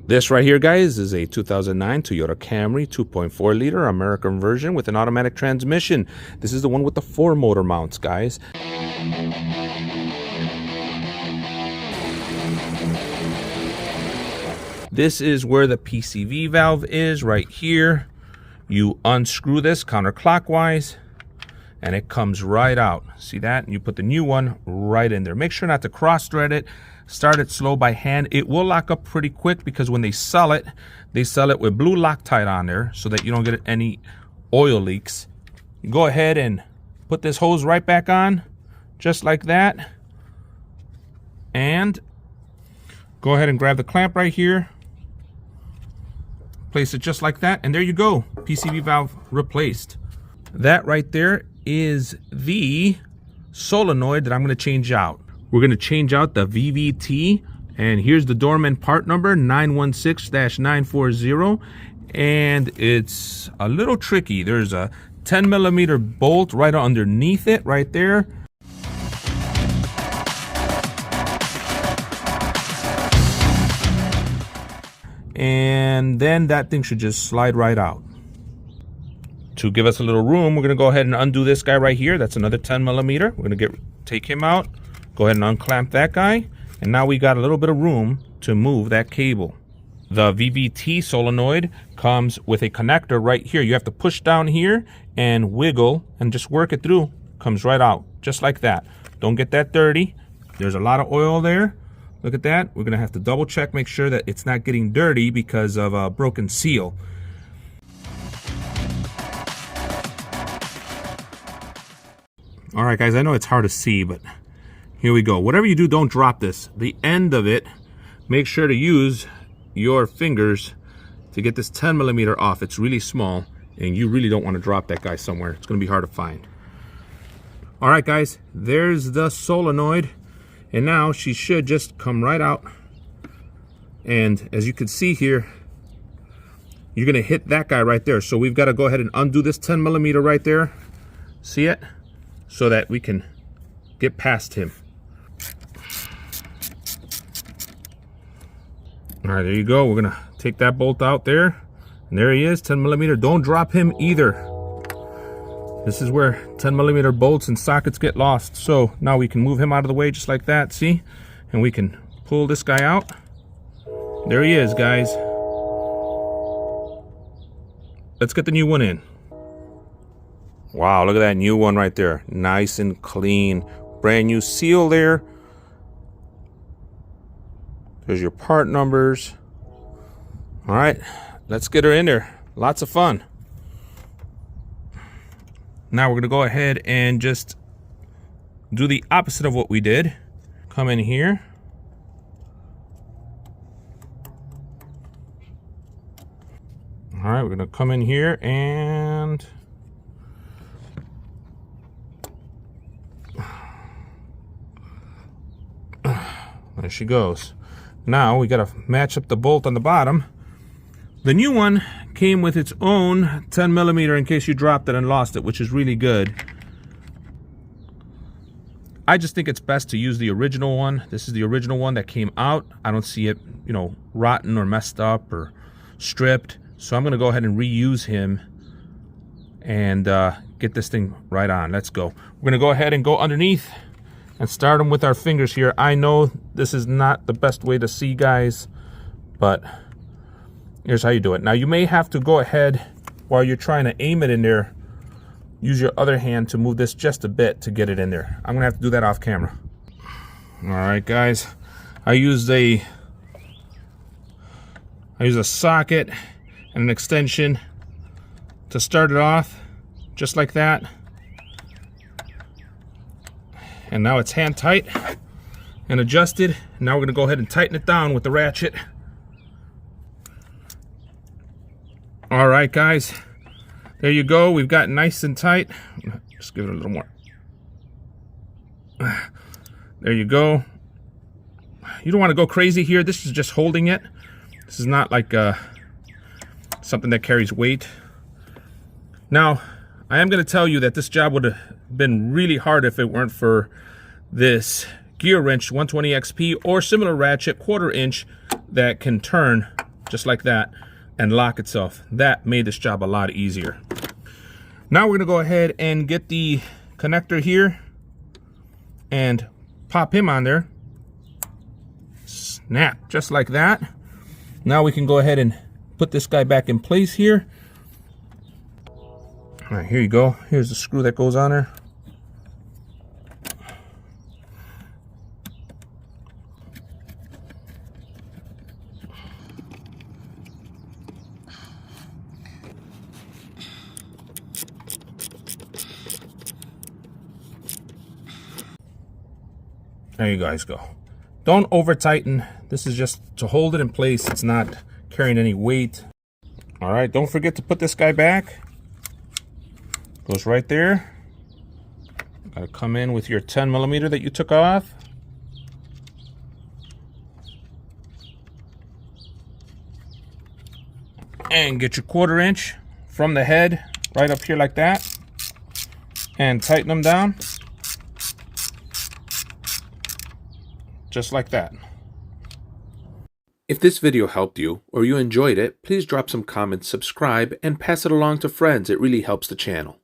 This right here, guys, is a 2009 Toyota Camry 2.4 liter American version with an automatic transmission. This is the one with the 4 motor mounts, guys. This is where the PCV valve is, right here. You unscrew this counterclockwise and it comes right out. See that? And you put the new one right in there. Make sure not to cross thread it. Start it slow by hand. It will lock up pretty quick because when they sell it with blue Loctite on there so that you don't get any oil leaks. You go ahead and put this hose right back on, just like that. And go ahead and grab the clamp right here. Place it just like that, and there you go. PCV valve replaced. That right there is the solenoid that I'm going to change out. We're going to change out the VVT, and here's the Dorman part number 916-940, and it's a little tricky. There's a 10mm bolt right underneath it right there. And then that thing should just slide right out. To give us a little room, we're going to go ahead and undo this guy right here. That's another 10mm. We're going to take him out. Go ahead and unclamp that guy. And now we got a little bit of room to move that cable. The VVT solenoid comes with a connector right here. You have to push down here and wiggle and just work it through. Comes right out, just like that. Don't get that dirty. There's a lot of oil there. Look at that. We're going to have to double check, make sure that it's not getting dirty because of a broken seal. All right, guys, I know it's hard to see, but here we go. Whatever you do, don't drop this. The end of it, make sure to use your fingers to get this 10mm off. It's really small, and you really don't want to drop that guy somewhere. It's going to be hard to find. All right, guys, there's the solenoid. And now she should just come right out. And as you can see here, you're going to hit that guy right there. So we've got to go ahead and undo this 10mm right there. See it? So that we can get past him. All right, there you go. We're going to take that bolt out there. And there he is, 10mm. Don't drop him either. This is where 10mm bolts and sockets get lost. So now we can move him out of the way just like that, see? And we can pull this guy out. There he is, guys. Let's get the new one in. Wow, look at that new one right there. Nice and clean. Brand new seal there. There's your part numbers. All right, let's get her in there. Lots of fun. Now we're going to go ahead and just do the opposite of what we did. Come in here. All right, we're going to come in here and there she goes. Now we got to match up the bolt on the bottom. The new one came with its own 10mm in case you dropped it and lost it, which is really good. I just think it's best to use the original one. This is the original one that came out. I don't see it, rotten or messed up or stripped. So I'm going to go ahead and reuse him and get this thing right on. Let's go. We're going to go ahead and go underneath and start them with our fingers here. I know this is not the best way to see, guys, but here's how you do it. Now you may have to go ahead while you're trying to aim it in there, use your other hand to move this just a bit to get it in there. I'm gonna have to do that off camera. All right, guys, I use a socket and an extension to start it off, just like that. And now it's hand tight and adjusted. Now we're gonna go ahead and tighten it down with the ratchet. All right, guys, there you go. We've got nice and tight. Just give it a little more. There you go. You don't want to go crazy here. This is just holding it. This is not like something that carries weight. Now, I am going to tell you that this job would have been really hard if it weren't for this gear wrench 120 XP or similar ratchet 1/4 inch that can turn just like that, and lock itself. That made this job a lot easier. Now we're gonna go ahead and get the connector here and pop him on there. Snap, just like that. Now we can go ahead and put this guy back in place here. All right, here you go. Here's the screw that goes on there. There you guys go. Don't over tighten. This is just to hold it in place. It's not carrying any weight. All right, don't forget to put this guy back. Goes right there. Gotta come in with your 10mm that you took off. And get your 1/4 inch from the head right up here like that. And tighten them down. Just like that. If this video helped you or you enjoyed it, please drop some comments, subscribe, and pass it along to friends. It really helps the channel.